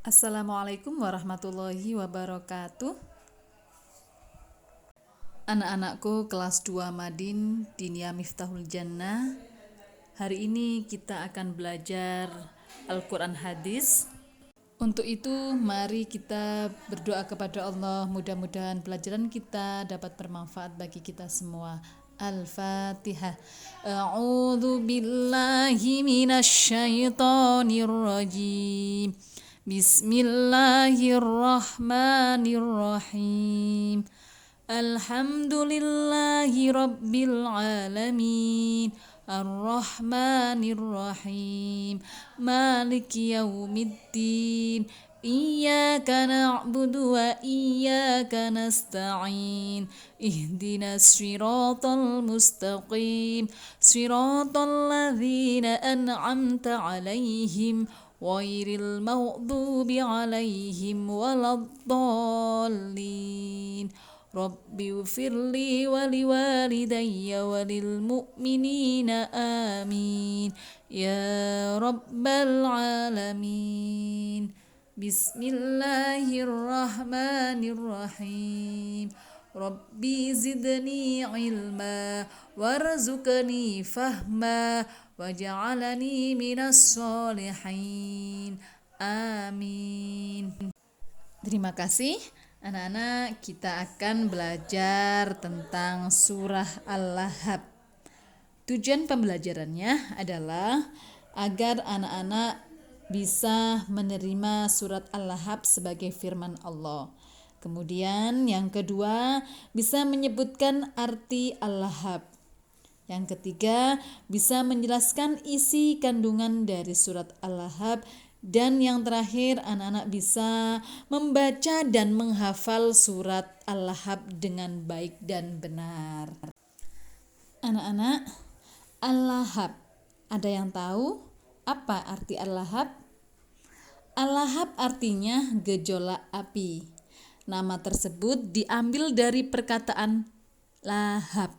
Assalamualaikum warahmatullahi wabarakatuh. Anak-anakku kelas 2 Madin Dinia Miftahul Jannah. Hari ini kita akan belajar Al-Quran Hadis. Untuk itu mari kita berdoa kepada Allah, mudah-mudahan pelajaran kita dapat bermanfaat bagi kita semua. Al-Fatihah. A'udzu billahi minasyaitonir rajim. Bismillahirrahmanirrahim. Alhamdulillahi rabbil alamin. Ar-Rahmanir-Rahim. Maliki yaumiddin. Iyyaka na'budu wa iyyaka nasta'in. Ihdinas siratal mustaqim. Siratal ladzina an'amta 'alaihim ghairil maghdubi 'alaihim waladdallin. Rabbi ufirli wali walidayya walil mu'minina amin ya rabbal alamin. Bismillahirrahmanirrahim. Rabbi zidni ilma warzuqni fahma waj'alni minas solihin. Amin. Terima kasih. Anak-anak, kita akan belajar tentang surah Al-Lahab. Tujuan pembelajarannya adalah agar anak-anak bisa menerima surat Al-Lahab sebagai firman Allah. Kemudian yang kedua, bisa menyebutkan arti Al-Lahab. Yang ketiga, bisa menjelaskan isi kandungan dari surat Al-Lahab. Dan yang terakhir, anak-anak bisa membaca dan menghafal surat Al-Lahab dengan baik dan benar. Anak-anak, Al-Lahab, ada yang tahu apa arti Al-Lahab? Al-Lahab artinya gejolak api. Nama tersebut diambil dari perkataan lahab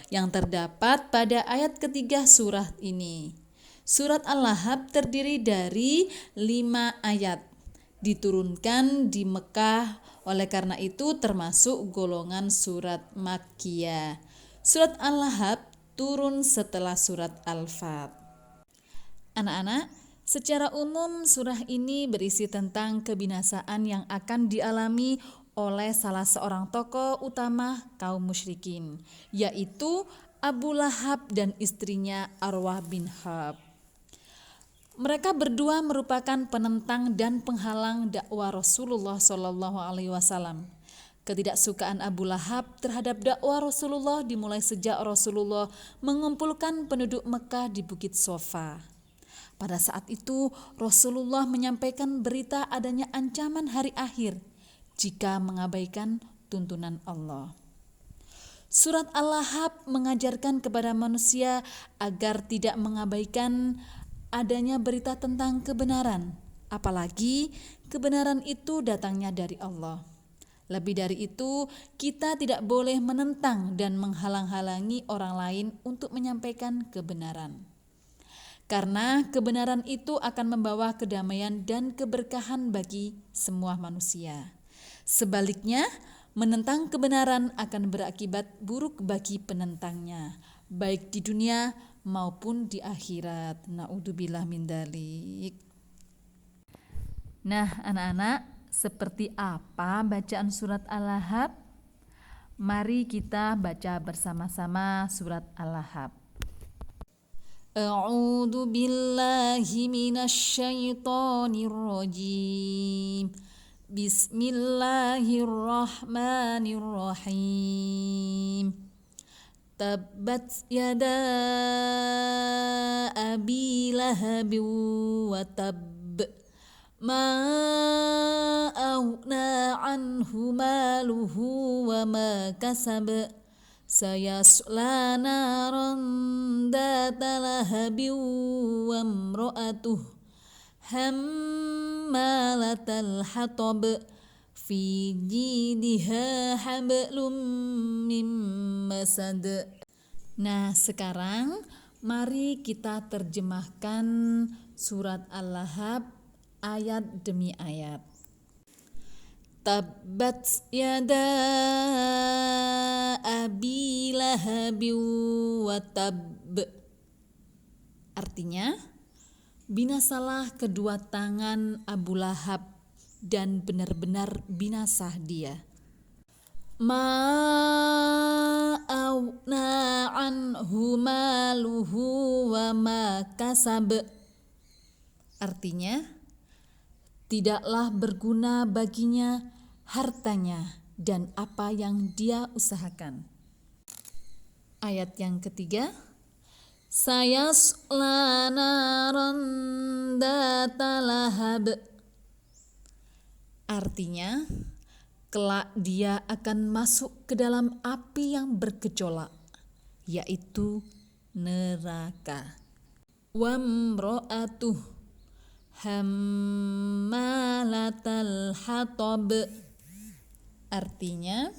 yang terdapat pada ayat ketiga surat ini. Surat Al-Lahab terdiri dari 5 ayat, diturunkan di Mekah, oleh karena itu termasuk golongan surat Makkiyah. Surat Al-Lahab turun setelah surat Al-Fat. Anak-anak, secara umum surah ini berisi tentang kebinasaan yang akan dialami oleh salah seorang tokoh utama kaum musyrikin, yaitu Abu Lahab dan istrinya Arwah bin Hab. Mereka berdua merupakan penentang dan penghalang dakwah Rasulullah SAW. Ketidaksukaan Abu Lahab terhadap dakwah Rasulullah dimulai sejak Rasulullah mengumpulkan penduduk Mekah di Bukit Sofa. Pada saat itu Rasulullah menyampaikan berita adanya ancaman hari akhir jika mengabaikan tuntunan Allah. Surat Al-Lahab mengajarkan kepada manusia agar tidak mengabaikan adanya berita tentang kebenaran, apalagi kebenaran itu datangnya dari Allah. Lebih dari itu, kita tidak boleh menentang dan menghalang-halangi orang lain untuk menyampaikan kebenaran. Karena kebenaran itu akan membawa kedamaian dan keberkahan bagi semua manusia. Sebaliknya, menentang kebenaran akan berakibat buruk bagi penentangnya, baik di dunia maupun di akhirat. Na'udzubillah min dzalik. Nah, anak-anak, seperti apa bacaan surat Al-Lahab? Mari kita baca bersama-sama surat Al-Lahab. A'udzu billahi minasyaitonir rajim. Bismillahirrahmanirrahim. Tabbat yada abi lahab wa tabb ma aghna anhu maluhu wa ma kasab sayasla naran data lahabi wa imra'atuh hammalatal hatab fi jidha hablum mim masad. Nah, sekarang mari kita terjemahkan surat Al-Lahab ayat demi ayat. Tabbat yada abi lahabi wa tab. Artinya, binasalah kedua tangan Abu Lahab dan benar-benar binasa dia. Ma auna anhu maluhu wa ma kasab. Artinya, tidaklah berguna baginya hartanya dan apa yang dia usahakan. Ayat yang ketiga, sayasla naran data lahab. Artinya, kelak dia akan masuk ke dalam api yang bergejolak, yaitu neraka. Wamro'atuh hammalatal hatab. Artinya,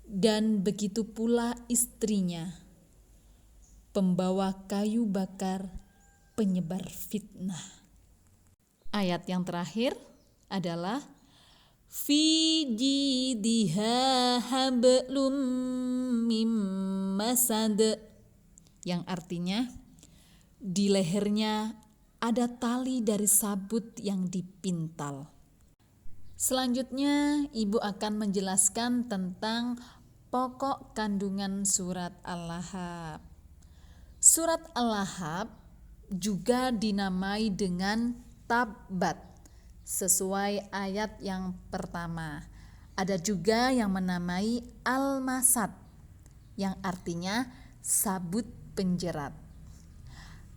dan begitu pula istrinya, pembawa kayu bakar, penyebar fitnah. Ayat yang terakhir adalah fi jidha hablum mim masad, yang artinya di lehernya ada tali dari sabut yang dipintal. Selanjutnya, Ibu akan menjelaskan tentang pokok kandungan surat Al-Lahab. Surat Al-Lahab juga dinamai dengan Tabbat, sesuai ayat yang pertama. Ada juga yang menamai Al-Masad, yang artinya sabut penjerat.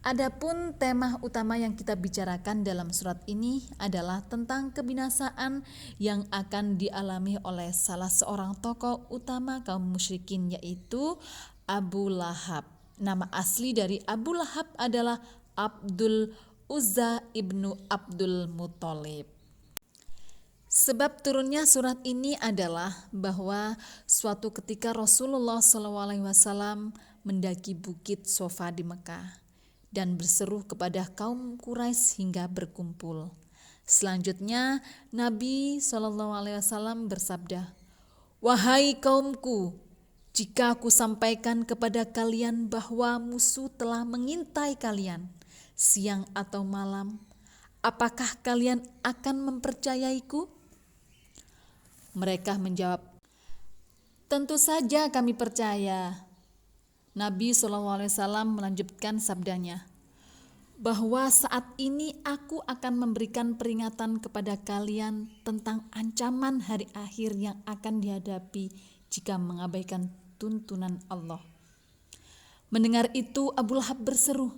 Adapun tema utama yang kita bicarakan dalam surat ini adalah tentang kebinasaan yang akan dialami oleh salah seorang tokoh utama kaum musyrikin, yaitu Abu Lahab. Nama asli dari Abu Lahab adalah Abdul Uzza ibnu Abdul Muthalib. Sebab turunnya surat ini adalah bahwa suatu ketika Rasulullah SAW mendaki bukit Sofa di Mekah dan berseru kepada kaum Quraisy hingga berkumpul. Selanjutnya Nabi SAW bersabda, "Wahai kaumku, jika aku sampaikan kepada kalian bahwa musuh telah mengintai kalian siang atau malam, apakah kalian akan mempercayaiku?" Mereka menjawab, "Tentu saja kami percaya." Nabi SAW melanjutkan sabdanya, bahwa saat ini aku akan memberikan peringatan kepada kalian tentang ancaman hari akhir yang akan dihadapi jika mengabaikan tuntunan Allah. Mendengar itu Abu Lahab berseru,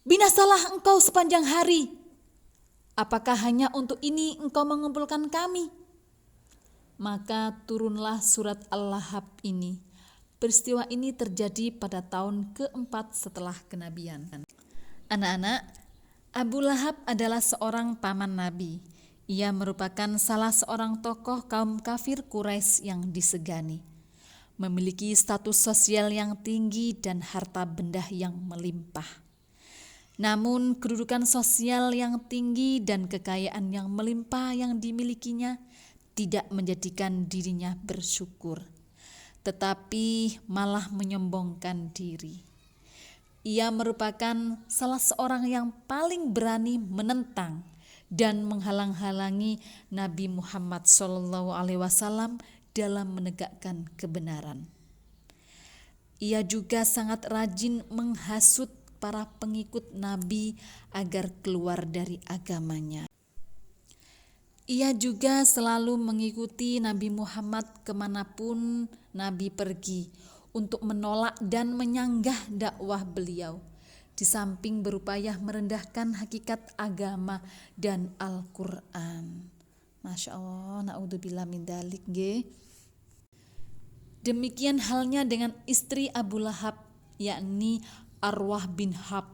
"Binasalah engkau sepanjang hari. Apakah hanya untuk ini engkau mengumpulkan kami?" Maka turunlah surat Al-Lahab ini. Peristiwa ini terjadi pada tahun keempat setelah kenabian. Anak-anak, Abu Lahab adalah seorang paman Nabi. Ia merupakan salah seorang tokoh kaum kafir Quraisy yang disegani. Memiliki status sosial yang tinggi dan harta benda yang melimpah. Namun kedudukan sosial yang tinggi dan kekayaan yang melimpah yang dimilikinya tidak menjadikan dirinya bersyukur, tetapi malah menyombongkan diri. Ia merupakan salah seorang yang paling berani menentang dan menghalang-halangi Nabi Muhammad SAW dalam menegakkan kebenaran. Ia juga sangat rajin menghasut para pengikut Nabi agar keluar dari agamanya. Ia juga selalu mengikuti Nabi Muhammad kemanapun Nabi pergi untuk menolak dan menyanggah dakwah beliau, di samping berupaya merendahkan hakikat agama dan Al-Quran. Masya Allah, na'udzubillah min dzalik. Demikian halnya dengan istri Abu Lahab, yakni Arwah bin Hab,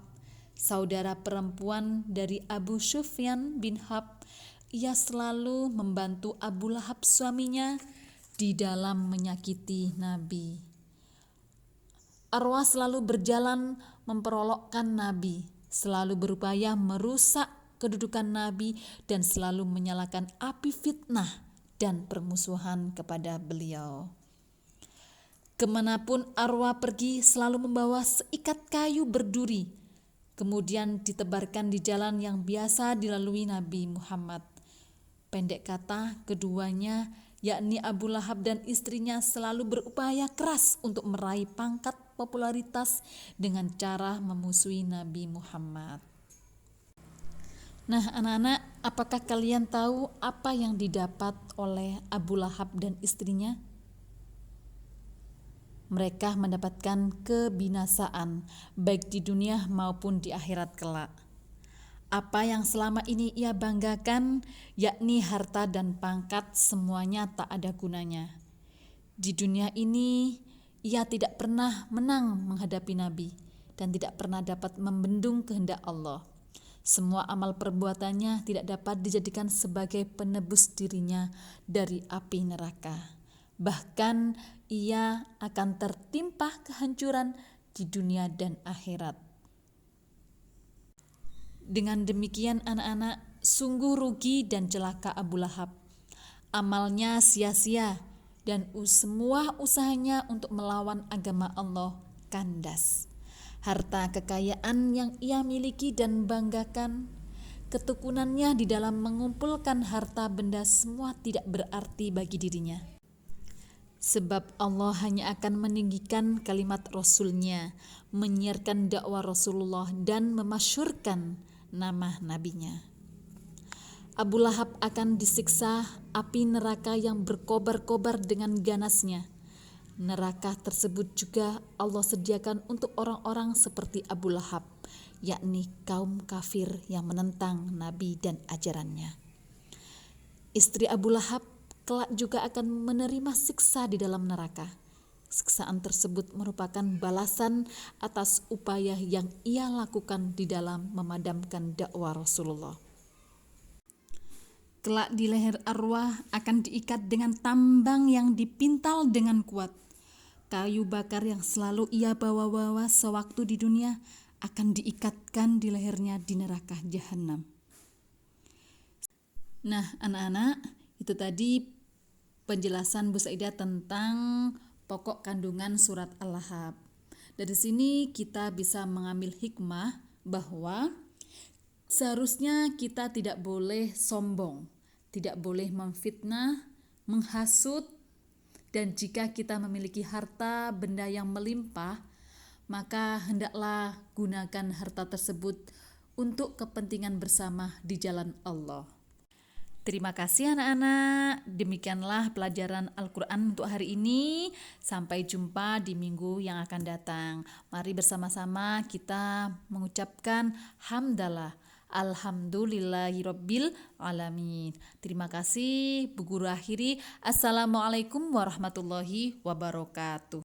saudara perempuan dari Abu Sufyan bin Hab. Ia selalu membantu Abu Lahab suaminya di dalam menyakiti Nabi. Arwah selalu berjalan memperolokkan Nabi, selalu berupaya merusak kedudukan Nabi dan selalu menyalakan api fitnah dan permusuhan kepada beliau. Kemanapun arwah pergi selalu membawa seikat kayu berduri, kemudian ditebarkan di jalan yang biasa dilalui Nabi Muhammad. Pendek kata, keduanya yakni Abu Lahab dan istrinya selalu berupaya keras untuk meraih pangkat popularitas dengan cara memusuhi Nabi Muhammad. Nah anak-anak, apakah kalian tahu apa yang didapat oleh Abu Lahab dan istrinya? Mereka mendapatkan kebinasaan baik di dunia maupun di akhirat kelak. Apa yang selama ini ia banggakan, yakni harta dan pangkat, semuanya tak ada gunanya. Di dunia ini, ia tidak pernah menang menghadapi Nabi dan tidak pernah dapat membendung kehendak Allah. Semua amal perbuatannya tidak dapat dijadikan sebagai penebus dirinya dari api neraka. Bahkan ia akan tertimpa kehancuran di dunia dan akhirat. Dengan demikian anak-anak, sungguh rugi dan celaka Abu Lahab. Amalnya sia-sia dan semua usahanya untuk melawan agama Allah kandas. Harta kekayaan yang ia miliki dan banggakan, ketekunannya di dalam mengumpulkan harta benda semua tidak berarti bagi dirinya. Sebab Allah hanya akan meninggikan kalimat Rasul-Nya, menyiarkan dakwah Rasulullah dan memasyurkan nama nabinya. Abu Lahab akan disiksa api neraka yang berkobar-kobar dengan ganasnya. Neraka tersebut juga Allah sediakan untuk orang-orang seperti Abu Lahab, yakni kaum kafir yang menentang Nabi dan ajarannya. Istri Abu Lahab kelak juga akan menerima siksa di dalam neraka. Siksaan tersebut merupakan balasan atas upaya yang ia lakukan di dalam memadamkan dakwah Rasulullah. Kelak di leher arwah akan diikat dengan tambang yang dipintal dengan kuat. Kayu bakar yang selalu ia bawa-bawa sewaktu di dunia akan diikatkan di lehernya di neraka jahanam. Nah anak-anak, itu tadi penjelasan Bu Saidah tentang pokok kandungan surat Al-Lahab. Dari sini kita bisa mengambil hikmah bahwa seharusnya kita tidak boleh sombong, tidak boleh memfitnah, menghasut, dan jika kita memiliki harta benda yang melimpah, maka hendaklah gunakan harta tersebut untuk kepentingan bersama di jalan Allah. Terima kasih anak-anak. Demikianlah pelajaran Al-Quran untuk hari ini. Sampai jumpa di minggu yang akan datang. Mari bersama-sama kita mengucapkan hamdalah. Alhamdulillahirabbil alamin. Terima kasih. Bu Guru akhiri. Assalamualaikum warahmatullahi wabarakatuh.